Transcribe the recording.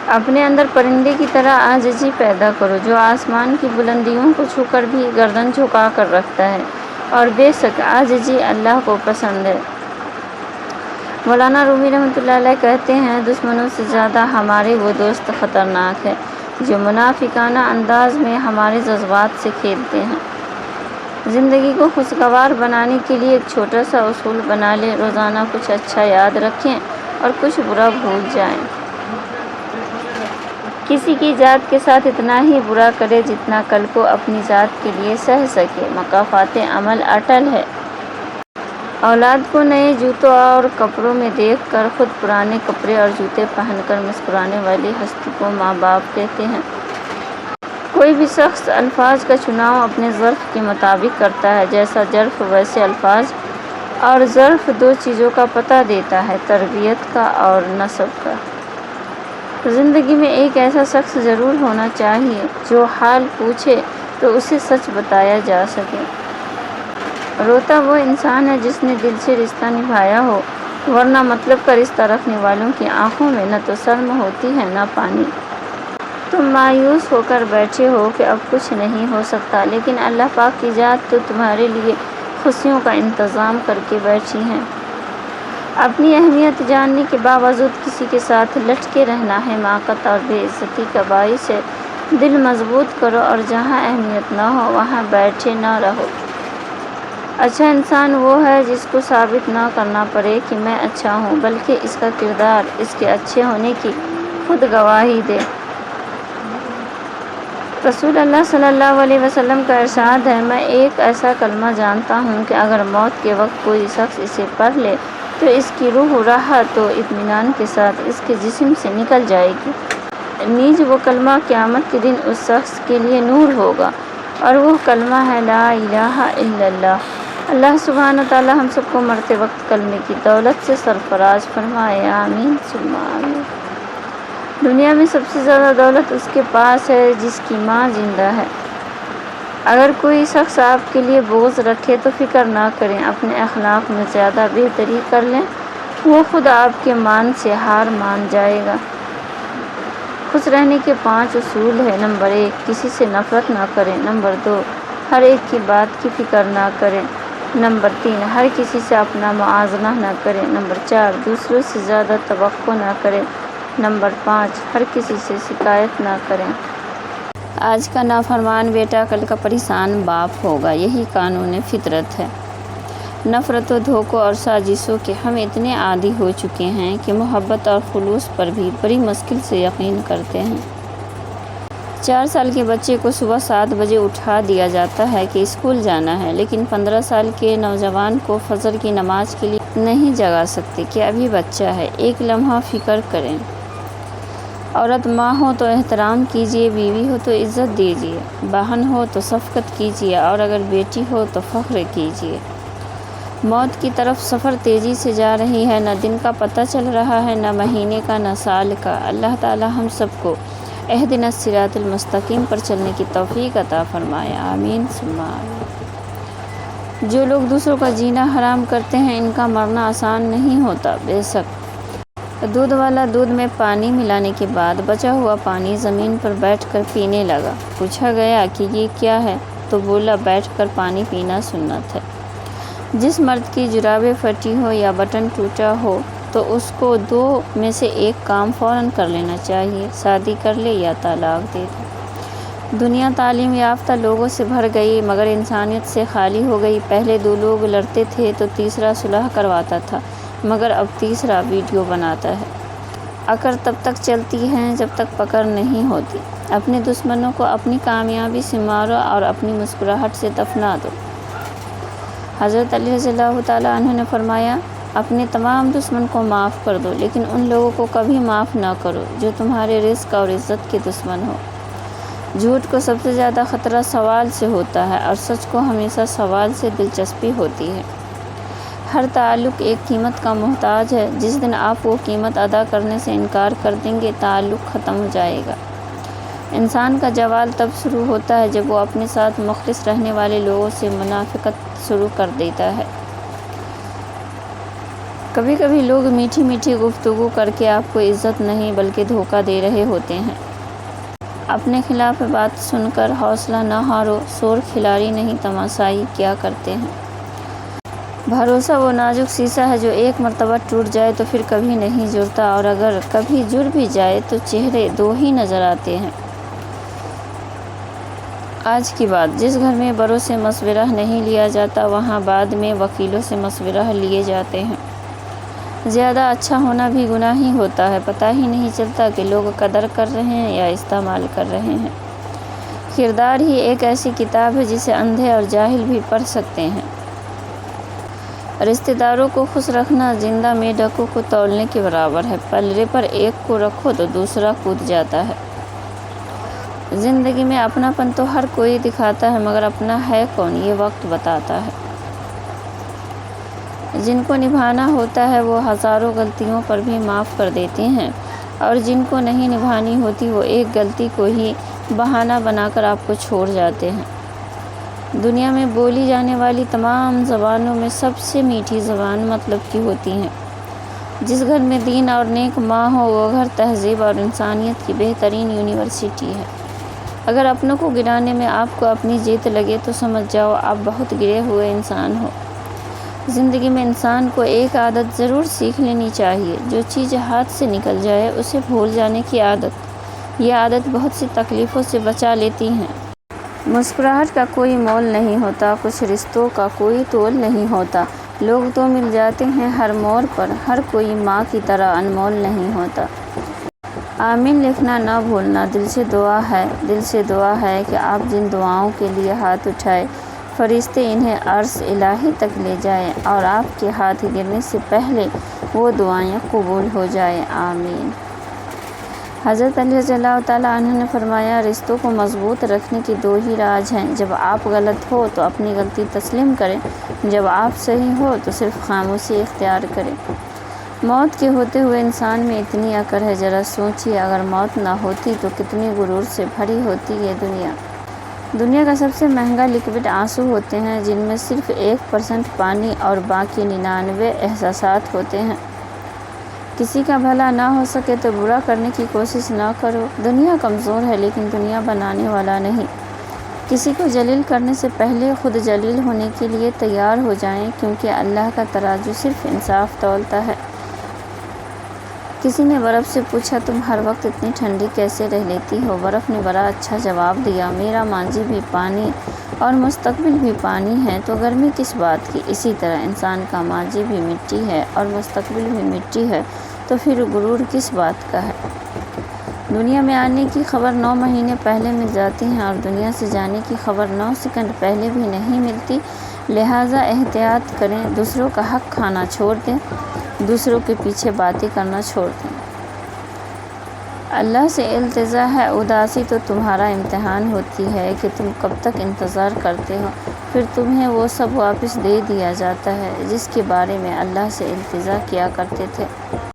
اپنے اندر پرندے کی طرح عاجزی پیدا کرو جو آسمان کی بلندیوں کو چھو کر بھی گردن جھکا کر رکھتا ہے، اور بے شک عاجزی اللہ کو پسند ہے۔ مولانا رومی رحمۃ اللہ علیہ کہتے ہیں، دشمنوں سے زیادہ ہمارے وہ دوست خطرناک ہے جو منافقانہ انداز میں ہمارے جذبات سے کھیلتے ہیں۔ زندگی کو خوشگوار بنانے کے لیے ایک چھوٹا سا اصول بنا لیں، روزانہ کچھ اچھا یاد رکھیں اور کچھ برا بھول جائیں۔ کسی کی ذات کے ساتھ اتنا ہی برا کرے جتنا کل کو اپنی ذات کے لیے سہ سکے۔ مکافات عمل اٹل ہے۔ اولاد کو نئے جوتوں اور کپڑوں میں دیکھ کر خود پرانے کپڑے اور جوتے پہن کر مسکرانے والی ہستی کو ماں باپ کہتے ہیں۔ کوئی بھی شخص الفاظ کا چناؤ اپنے ظرف کے مطابق کرتا ہے، جیسا ظرف ویسے الفاظ، اور ظرف دو چیزوں کا پتہ دیتا ہے، تربیت کا اور نسب کا۔ زندگی میں ایک ایسا شخص ضرور ہونا چاہیے جو حال پوچھے تو اسے سچ بتایا جا سکے۔ روتا وہ انسان ہے جس نے دل سے رشتہ نبھایا ہو، ورنہ مطلب کا رشتہ رکھنے والوں کی آنکھوں میں نہ تو شرم ہوتی ہے نہ پانی۔ تم مایوس ہو کر بیٹھے ہو کہ اب کچھ نہیں ہو سکتا، لیکن اللہ پاک کی ذات تو تمہارے لیے خوشیوں کا انتظام کر کے بیٹھی ہے۔ اپنی اہمیت جاننے کے باوجود کسی کے ساتھ لٹکے رہنا حماقت اور بے عزتی کا باعث ہے۔ دل مضبوط کرو اور جہاں اہمیت نہ ہو وہاں بیٹھے نہ رہو۔ اچھا انسان وہ ہے جس کو ثابت نہ کرنا پڑے کہ میں اچھا ہوں، بلکہ اس کا کردار اس کے اچھے ہونے کی خود گواہی دے۔ رسول اللہ صلی اللہ علیہ وسلم کا ارشاد ہے، میں ایک ایسا کلمہ جانتا ہوں کہ اگر موت کے وقت کوئی شخص اسے پڑھ لے تو اس کی روح راحت و اطمینان کے ساتھ اس کے جسم سے نکل جائے گی۔ نیز وہ کلمہ قیامت کے دن اس شخص کے لیے نور ہوگا، اور وہ کلمہ ہے لا الہ الا اللہ۔ اللہ سبحانہ تعالی ہم سب کو مرتے وقت کلمے کی دولت سے سرفراز فرمائے، آمین ثم آمین۔ دنیا میں سب سے زیادہ دولت اس کے پاس ہے جس کی ماں زندہ ہے۔ اگر کوئی شخص آپ کے لیے بغض رکھے تو فکر نہ کریں، اپنے اخلاق میں زیادہ بہتری کر لیں، وہ خود آپ کے مان سے ہار مان جائے گا۔ خوش رہنے کے 5 اصول ہیں۔ نمبر 1، کسی سے نفرت نہ کریں۔ نمبر 2، ہر ایک کی بات کی فکر نہ کریں۔ نمبر 3، ہر کسی سے اپنا موازنہ نہ کریں۔ نمبر 4، دوسروں سے زیادہ توقع نہ کریں۔ نمبر 5، ہر کسی سے شکایت نہ کریں۔ آج کا نافرمان بیٹا کل کا پریشان باپ ہوگا، یہی قانون فطرت ہے۔ نفرتوں، دھوکوں اور سازشوں کے ہم اتنے عادی ہو چکے ہیں کہ محبت اور خلوص پر بھی بڑی مشکل سے یقین کرتے ہیں۔ 4 سال کے بچے کو صبح 7 بجے اٹھا دیا جاتا ہے کہ اسکول جانا ہے، لیکن 15 سال کے نوجوان کو فجر کی نماز کے لیے نہیں جگا سکتے کہ ابھی بچہ ہے۔ ایک لمحہ فکر کریں۔ عورت ماں ہو تو احترام کیجیے، بیوی ہو تو عزت دیجیے، بہن ہو تو شفقت کیجیے، اور اگر بیٹی ہو تو فخر کیجیے۔ موت کی طرف سفر تیزی سے جا رہی ہے، نہ دن کا پتہ چل رہا ہے، نہ مہینے کا، نہ سال کا۔ اللہ تعالی ہم سب کو اہدنا الصراط المستقیم پر چلنے کی توفیق عطا فرمائے، آمین ثم آمین۔ جو لوگ دوسروں کا جینا حرام کرتے ہیں ان کا مرنا آسان نہیں ہوتا۔ بے شک دودھ والا دودھ میں پانی ملانے کے بعد بچا ہوا پانی زمین پر بیٹھ کر پینے لگا۔ پوچھا گیا کہ یہ کیا ہے تو بولا بیٹھ کر پانی پینا سنت ہے۔ جس مرد کی جرابیں پھٹی ہو یا بٹن ٹوٹا ہو تو اس کو 2 میں سے ایک کام فوراً کر لینا چاہیے، شادی کر لے یا طلاق دے دے۔ دنیا تعلیم یافتہ لوگوں سے بھر گئی مگر انسانیت سے خالی ہو گئی۔ پہلے 2 لوگ لڑتے تھے تو تیسرا صلح کرواتا تھا، مگر اب تیسرا ویڈیو بناتا ہے۔ اکڑ تب تک چلتی ہے جب تک پکڑ نہیں ہوتی۔ اپنے دشمنوں کو اپنی کامیابی سے مارو اور اپنی مسکراہٹ سے دفنا دو۔ حضرت علی رضی اللہ تعالیٰ عنہ نے فرمایا، اپنے تمام دشمن کو معاف کر دو، لیکن ان لوگوں کو کبھی معاف نہ کرو جو تمہارے رزق اور عزت کے دشمن ہو۔ جھوٹ کو سب سے زیادہ خطرہ سوال سے ہوتا ہے، اور سچ کو ہمیشہ سوال سے دلچسپی ہوتی ہے۔ ہر تعلق ایک قیمت کا محتاج ہے، جس دن آپ وہ قیمت ادا کرنے سے انکار کر دیں گے تعلق ختم ہو جائے گا۔ انسان کا زوال تب شروع ہوتا ہے جب وہ اپنے ساتھ مخلص رہنے والے لوگوں سے منافقت شروع کر دیتا ہے۔ کبھی کبھی لوگ میٹھی میٹھی گفتگو کر کے آپ کو عزت نہیں بلکہ دھوکہ دے رہے ہوتے ہیں۔ اپنے خلاف بات سن کر حوصلہ نہ ہارو، شور کھلاڑی نہیں تماشائی کیا کرتے ہیں۔ بھروسہ وہ نازک شیشہ ہے جو ایک مرتبہ ٹوٹ جائے تو پھر کبھی نہیں جڑتا، اور اگر کبھی جڑ بھی جائے تو چہرے دو ہی نظر آتے ہیں۔ آج کی بات، جس گھر میں بڑوں سے مشورہ نہیں لیا جاتا وہاں بعد میں وکیلوں سے مشورہ لیے جاتے ہیں۔ زیادہ اچھا ہونا بھی گناہ ہی ہوتا ہے، پتہ ہی نہیں چلتا کہ لوگ قدر کر رہے ہیں یا استعمال کر رہے ہیں۔ کردار ہی ایک ایسی کتاب ہے جسے اندھے اور جاہل بھی پڑھ سکتے ہیں۔ رشتہ داروں کو خوش رکھنا زندہ میںڈکوں کو تولنے کے برابر ہے، پلڑے پر ایک کو رکھو تو دوسرا کود جاتا ہے۔ زندگی میں اپنا پن تو ہر کوئی دکھاتا ہے، مگر اپنا ہے کون یہ وقت بتاتا ہے۔ جن کو نبھانا ہوتا ہے وہ ہزاروں غلطیوں پر بھی معاف کر دیتے ہیں، اور جن کو نہیں نبھانی ہوتی وہ ایک غلطی کو ہی بہانہ بنا کر آپ کو چھوڑ جاتے ہیں۔ دنیا میں بولی جانے والی تمام زبانوں میں سب سے میٹھی زبان مطلب کی ہوتی ہے۔ جس گھر میں دین اور نیک ماں ہو وہ گھر تہذیب اور انسانیت کی بہترین یونیورسٹی ہے۔ اگر اپنوں کو گرانے میں آپ کو اپنی جیت لگے تو سمجھ جاؤ آپ بہت گرے ہوئے انسان ہو۔ زندگی میں انسان کو ایک عادت ضرور سیکھ لینی چاہیے، جو چیز ہاتھ سے نکل جائے اسے بھول جانے کی عادت۔ یہ عادت بہت سی تکلیفوں سے بچا لیتی ہے۔ مسکراہٹ کا کوئی مول نہیں ہوتا، کچھ رشتوں کا کوئی تول نہیں ہوتا۔ لوگ تو مل جاتے ہیں ہر موڑ پر، ہر کوئی ماں کی طرح انمول نہیں ہوتا۔ آمین لکھنا نہ بھولنا، دل سے دعا ہے کہ آپ جن دعاؤں کے لیے ہاتھ اٹھائے فرشتے انہیں عرش الہی تک لے جائیں، اور آپ کے ہاتھ گرنے سے پہلے وہ دعائیں قبول ہو جائیں، آمین۔ حضرت علی رضی اللہ تعالیٰ عنہ نے فرمایا، رشتوں کو مضبوط رکھنے کی دو ہی راز ہیں، جب آپ غلط ہو تو اپنی غلطی تسلیم کریں، جب آپ صحیح ہو تو صرف خاموشی اختیار کریں۔ موت کے ہوتے ہوئے انسان میں اتنی عقل ہے، ذرا سوچیے اگر موت نہ ہوتی تو کتنی غرور سے بھری ہوتی یہ دنیا۔ دنیا کا سب سے مہنگا لکوڈ آنسو ہوتے ہیں، جن میں صرف 1% پانی اور باقی 99 احساسات ہوتے ہیں۔ کسی کا بھلا نہ ہو سکے تو برا کرنے کی کوشش نہ کرو۔ دنیا کمزور ہے لیکن دنیا بنانے والا نہیں۔ کسی کو ذلیل کرنے سے پہلے خود ذلیل ہونے کے لیے تیار ہو جائیں، کیونکہ اللہ کا ترازو صرف انصاف تولتا ہے۔ کسی نے برف سے پوچھا، تم ہر وقت اتنی ٹھنڈی کیسے رہ لیتی ہو؟ برف نے بڑا اچھا جواب دیا، میرا ماضی بھی پانی اور مستقبل بھی پانی ہے، تو گرمی کس بات کی؟ اسی طرح انسان کا ماضی بھی مٹی ہے اور مستقبل بھی مٹی ہے، تو پھر غرور کس بات کا ہے؟ دنیا میں آنے کی خبر 9 مہینے پہلے مل جاتی ہے، اور دنیا سے جانے کی خبر 9 سیکنڈ پہلے بھی نہیں ملتی، لہٰذا احتیاط کریں، دوسروں کا حق کھانا چھوڑ دیں، دوسروں کے پیچھے باتیں کرنا چھوڑ دیں۔ اللہ سے التجا ہے، اداسی تو تمہارا امتحان ہوتی ہے کہ تم کب تک انتظار کرتے ہو، پھر تمہیں وہ سب واپس دے دیا جاتا ہے جس کے بارے میں اللہ سے التجا کیا کرتے تھے۔